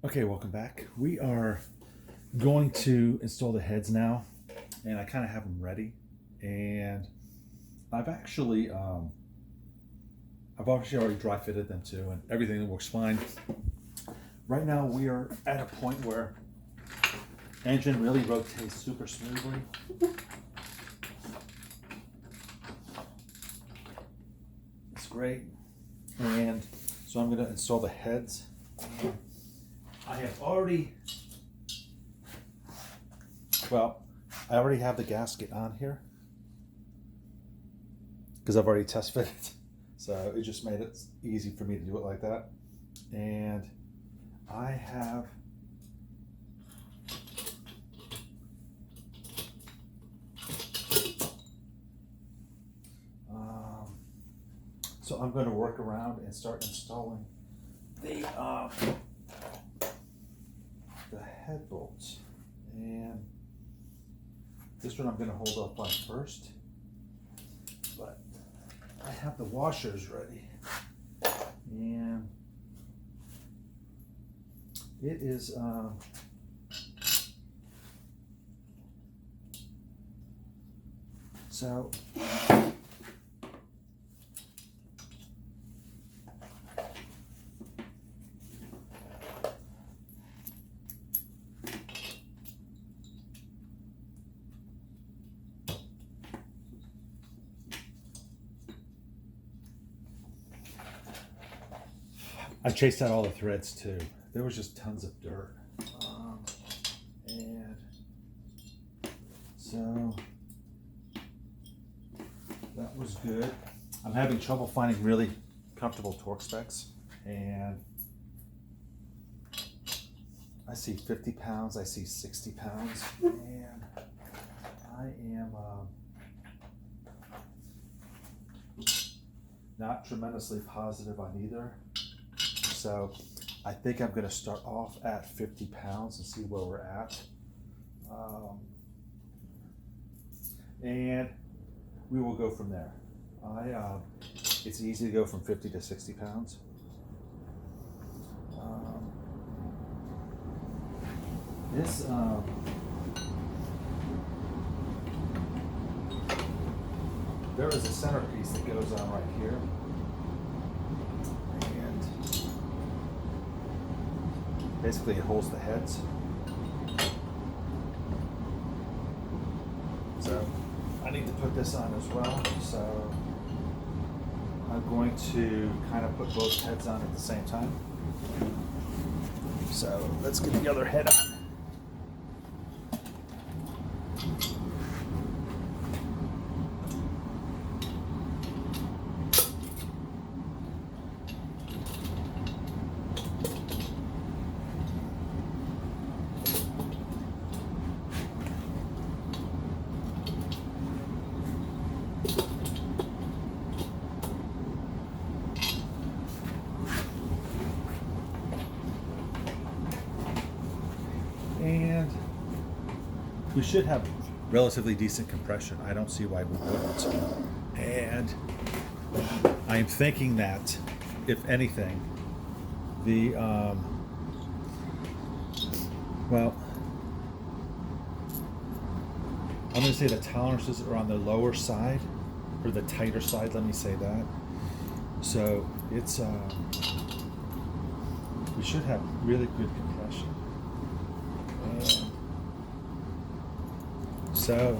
Okay, welcome back. We are going to install the heads now, and I kind of have them ready. And I've actually, I've obviously already dry fitted them too, and everything works fine. Right now, we are at a point where engine really rotates super smoothly. It's great, and so I'm going to install the heads. I already have the gasket on here because I've already test fitted, so it just made it easy for me to do it like that. And I have so I'm going to work around and start installing the head bolts, and this one I'm going to hold up on first, but I have the washers ready, and it is so I chased out all the threads too. There was just tons of dirt. And so that was good. I'm having trouble finding really comfortable torque specs. And I see 50 pounds, I see 60 pounds. And I am not tremendously positive on either. So I think I'm going to start off at 50 pounds and see where we're at. And we will go from there. It's easy to go from 50 to 60 pounds. There is a centerpiece that goes on right here. Basically, it holds the heads. So I need to put this on as well. So I'm going to kind of put both heads on at the same time. So let's get the other head on. And we should have relatively decent compression. I don't see why we wouldn't. And I'm thinking that, if anything, the I'm going to say the tolerances are on the lower side, or the tighter side, let me say that. So it's we should have really good compression. So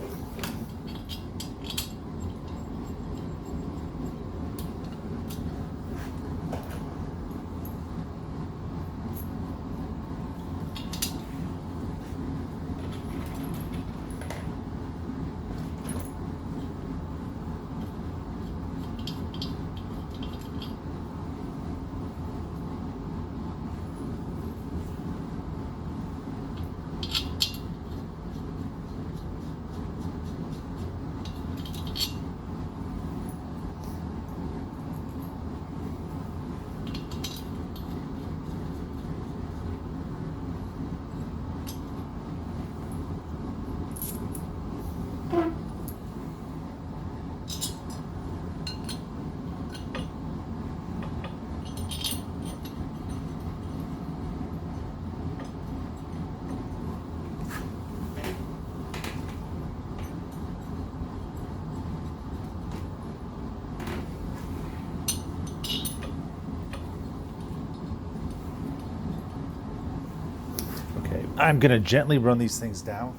I'm going to gently run these things down.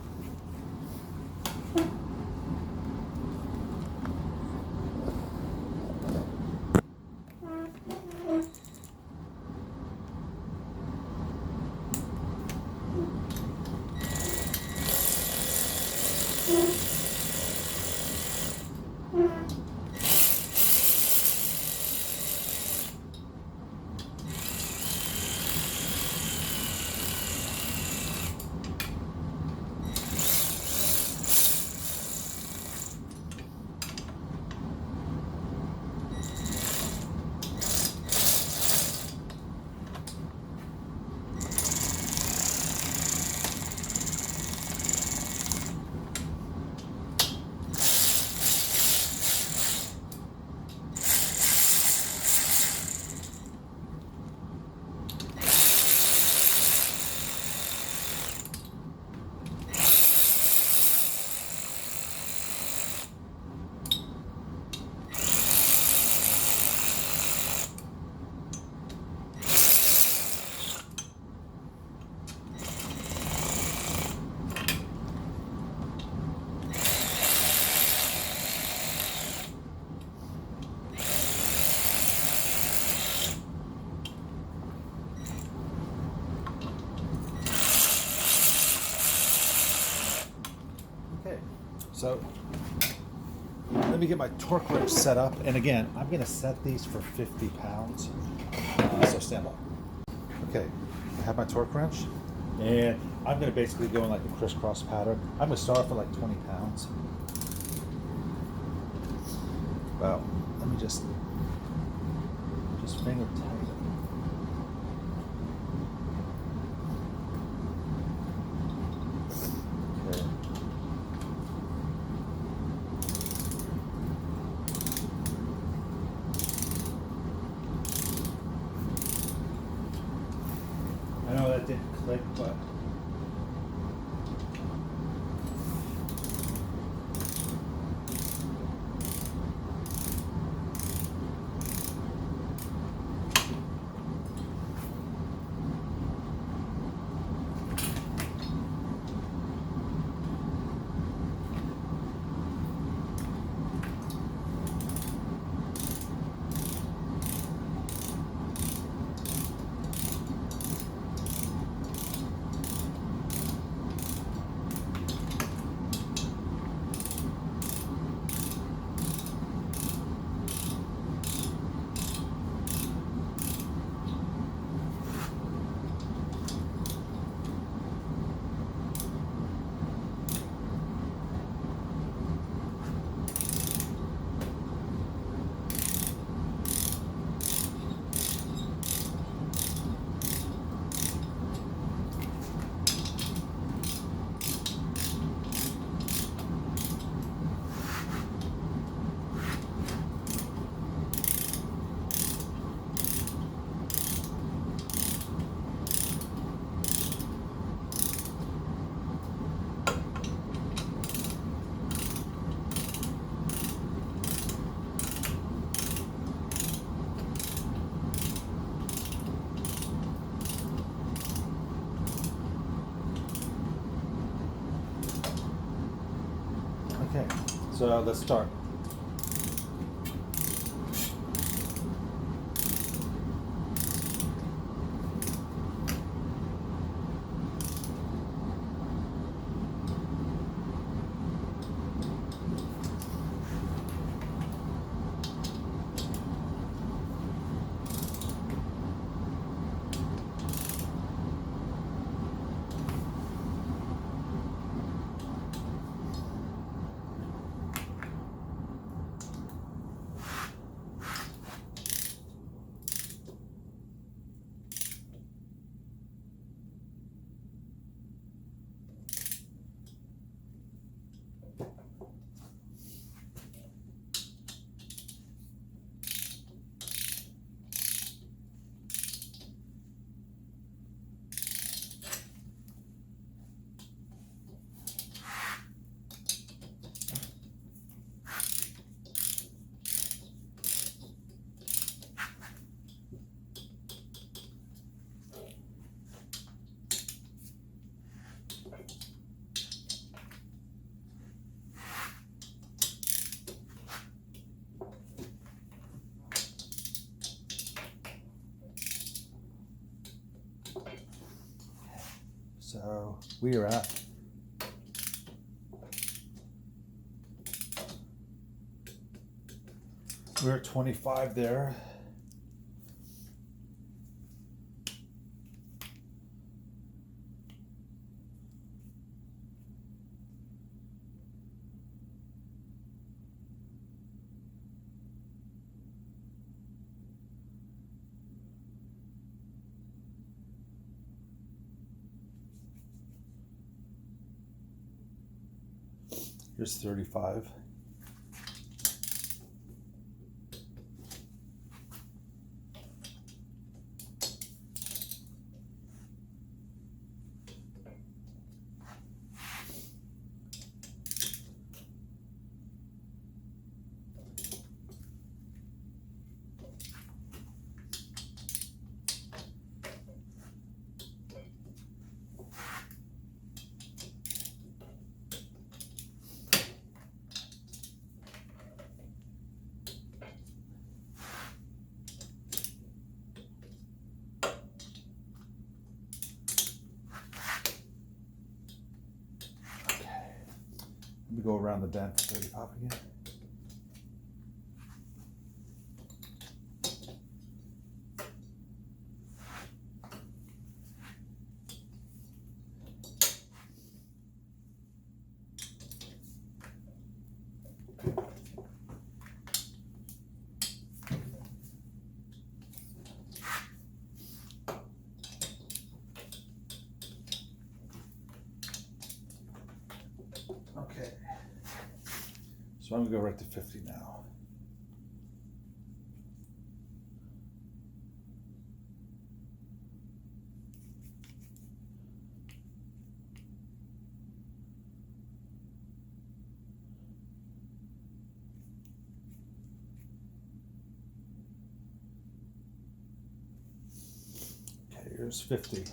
Okay, so let me get my torque wrench set up. And again, I'm going to set these for 50 pounds. So stand by. Okay, I have my torque wrench. And I'm going to basically go in like a crisscross pattern. I'm going to start for like 20 pounds. Well, let me just finger tighten. Okay. I know that didn't click, but okay. So let's start. So we're at 25 there. Here's 35. Let me go around the bend for 35 again. Okay. So I'm gonna go right to 50 now. Okay, here's 50.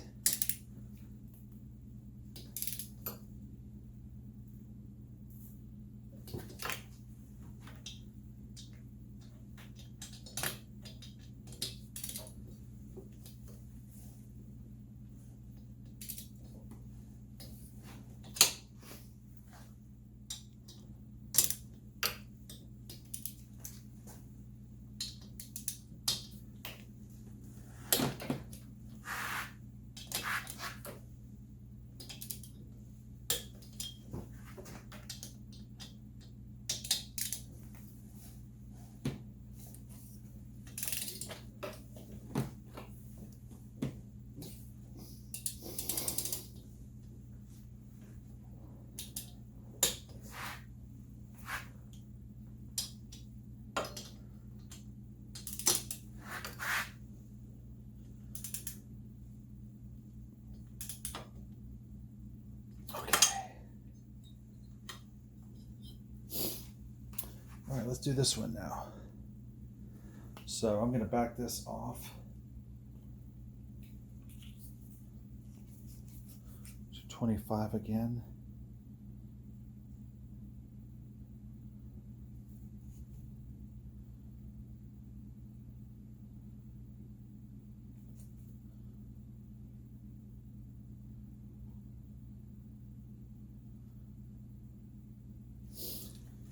All right, let's do this one now. So I'm going to back this off to 25 again.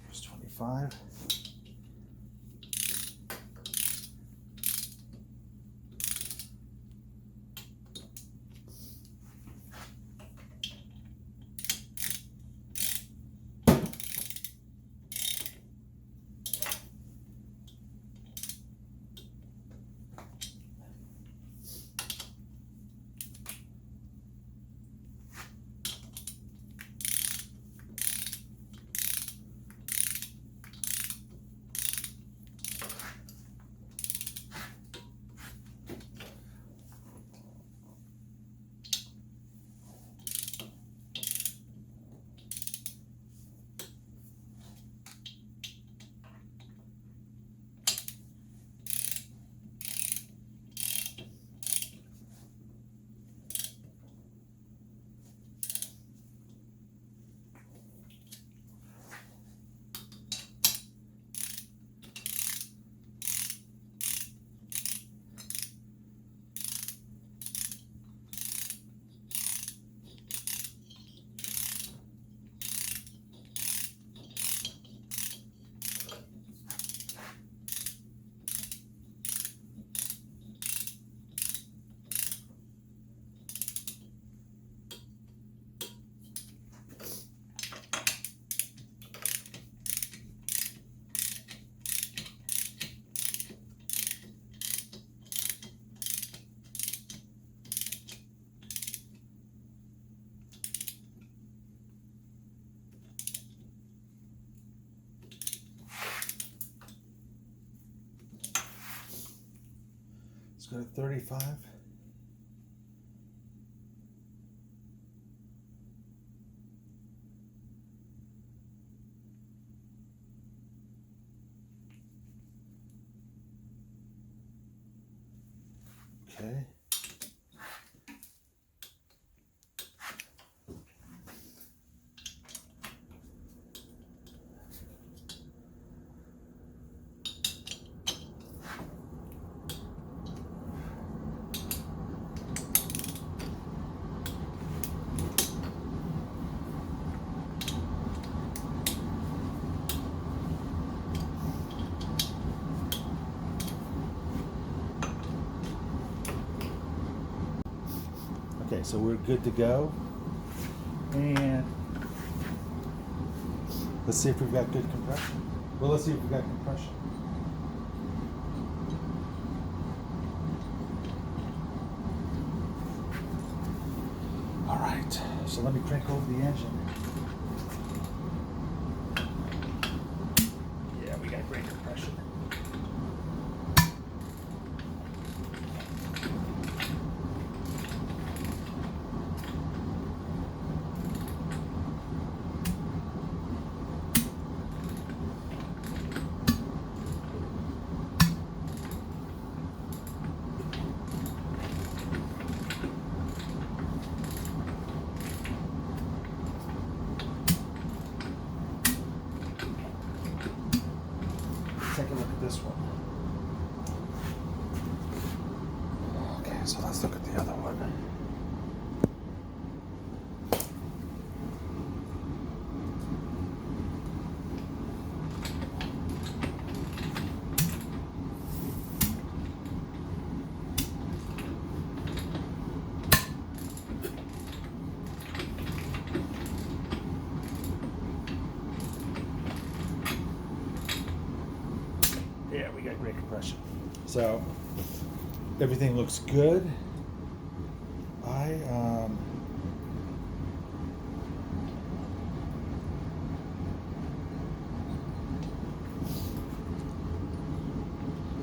Here's 25. go to 35. Okay. Okay, so we're good to go. And let's see if we've got good compression. Well, let's see if we've got compression. All right, so let me crank over the engine. Yeah, we got great compression. Take a look at this one. Okay, so let's look at the other one. Yeah, we got great compression. So everything looks good.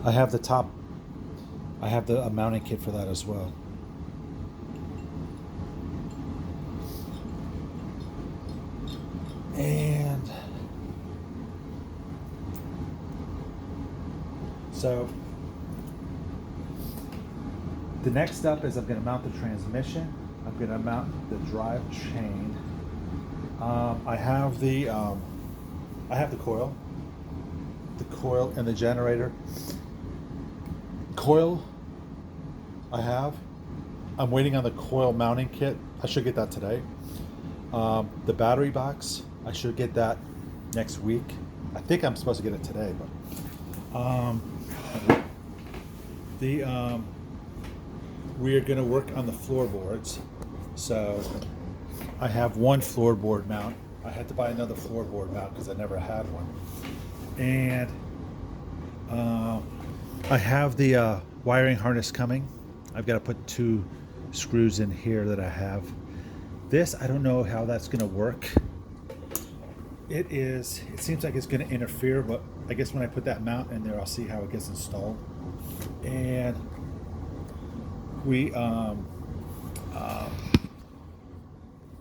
I have the top. I have the mounting kit for that as well. And so the next step is I'm going to mount the transmission. I'm going to mount the drive chain. I have the coil and the generator. Coil I'm waiting on the coil mounting kit. I should get that today. The battery box, I should get that next week. I think I'm supposed to get it today, but we are going to work on the floorboards. So I have one floorboard mount. I had to buy another floorboard mount because I never had one. And I have the wiring harness coming. I've got to put 2 screws in here that I have. This, I don't know how that's going to work. It seems like it's going to interfere, but I guess when I put that mount in there, I'll see how it gets installed. And we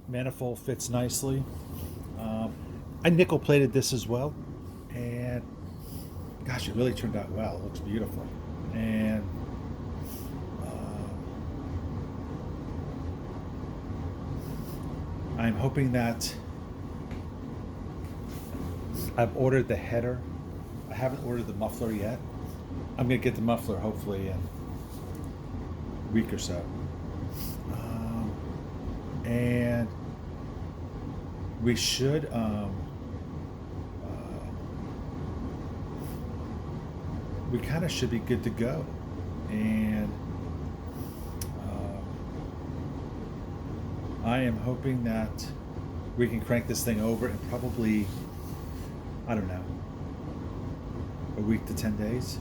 manifold fits nicely. I nickel plated this as well, and gosh, it really turned out well. It looks beautiful. And I'm hoping that I've ordered the header. I haven't ordered the muffler yet. I'm going to get the muffler hopefully in a week or so. And we should we kind of should be good to go. And I am hoping that we can crank this thing over in probably, I don't know, a week to 10 days.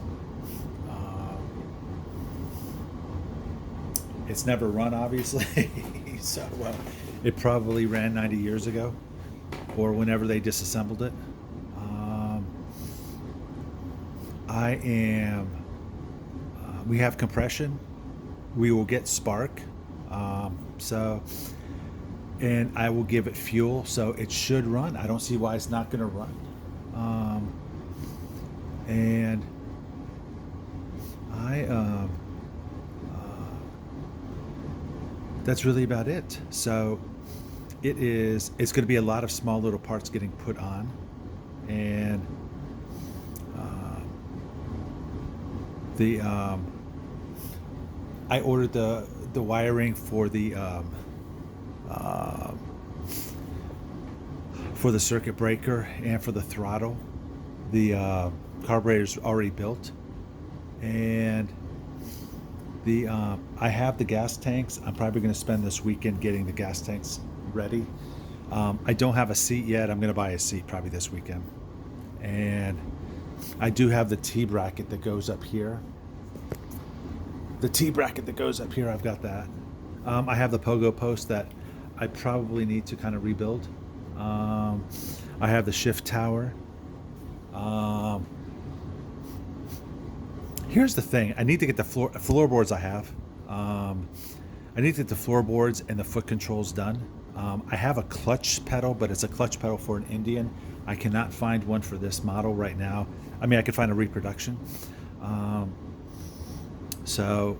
It's never run, obviously. So it probably ran 90 years ago or whenever they disassembled it. I am we have compression, we will get spark. So, and I will give it fuel, so it should run. I don't see why it's not going to run. And that's really about it. So it's going to be a lot of small little parts getting put on, and the I ordered the wiring for the circuit breaker and for the throttle. The carburetor's already built, and I have the gas tanks. I'm probably going to spend this weekend getting the gas tanks ready. I don't have a seat yet. I'm going to buy a seat probably this weekend, and I do have the T-bracket that goes up here. I've got that. I have the pogo post that I probably need to kind of rebuild. I have the shift tower. Here's the thing. I need to get the floorboards I have. I need to get the floorboards and the foot controls done. I have a clutch pedal, but it's a clutch pedal for an Indian. I cannot find one for this model right now. I mean, I could find a reproduction. So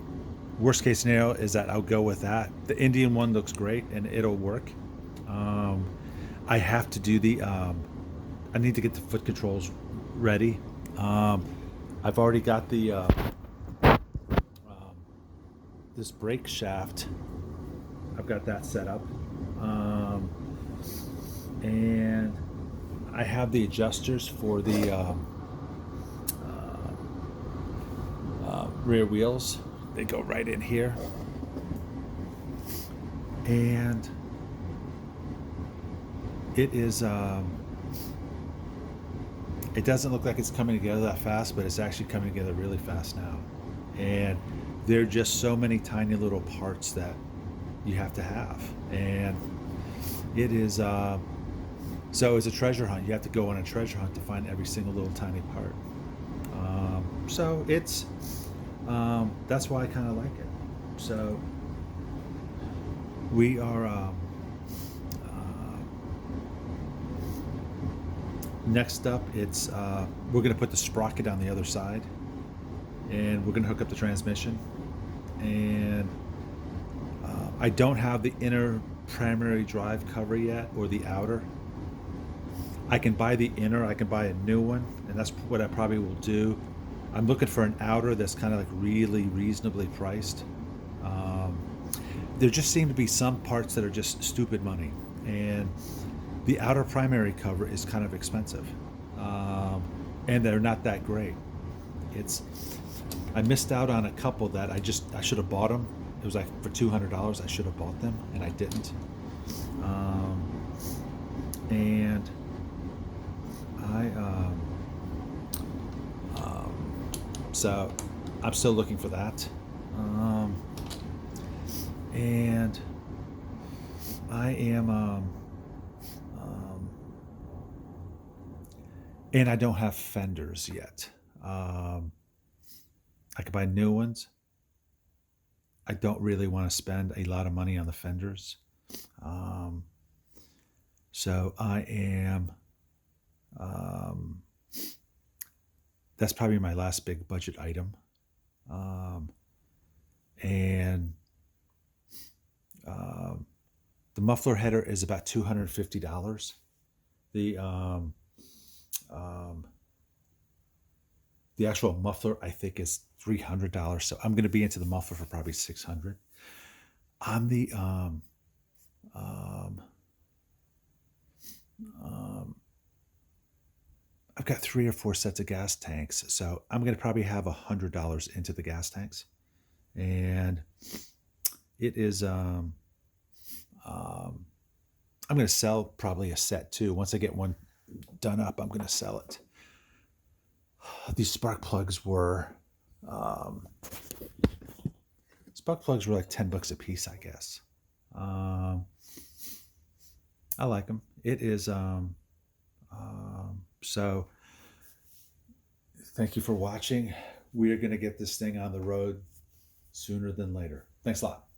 worst case scenario is that I'll go with that. The Indian one looks great and it'll work. I have to do I need to get the foot controls ready. I've already got the this brake shaft. I've got that set up, and I have the adjusters for the rear wheels. They go right in here, and it is. It doesn't look like it's coming together that fast, but it's actually coming together really fast now. And there are just so many tiny little parts that you have to have, and it is so it's a treasure hunt. You have to go on a treasure hunt to find every single little tiny part. So it's that's why I kind of like it. So we are next up, it's we're going to put the sprocket on the other side, and we're going to hook up the transmission. And I don't have the inner primary drive cover yet, or the outer. I can buy the inner, I can buy a new one, and that's what I probably will do. I'm looking for an outer that's kind of like really reasonably priced. There just seem to be some parts that are just stupid money, and the outer primary cover is kind of expensive, and they're not that great. I missed out on a couple that I should have bought them. It was like for $200. I should have bought them, and I didn't. And so I'm still looking for that. And I am. And I don't have fenders yet. I could buy new ones. I don't really want to spend a lot of money on the fenders. So I am, that's probably my last big budget item. And the muffler header is about $250. The actual muffler, I think, is $300. So I'm going to be into the muffler for probably $600. On the I've got 3 or 4 sets of gas tanks, so I'm going to probably have $100 into the gas tanks, and it is I'm going to sell probably a set too. Once I get one done up, I'm going to sell it. These spark plugs were like $10 a piece, I guess. I like them. It is so thank you for watching. we are going to get this thing on the road sooner than later. Thanks a lot.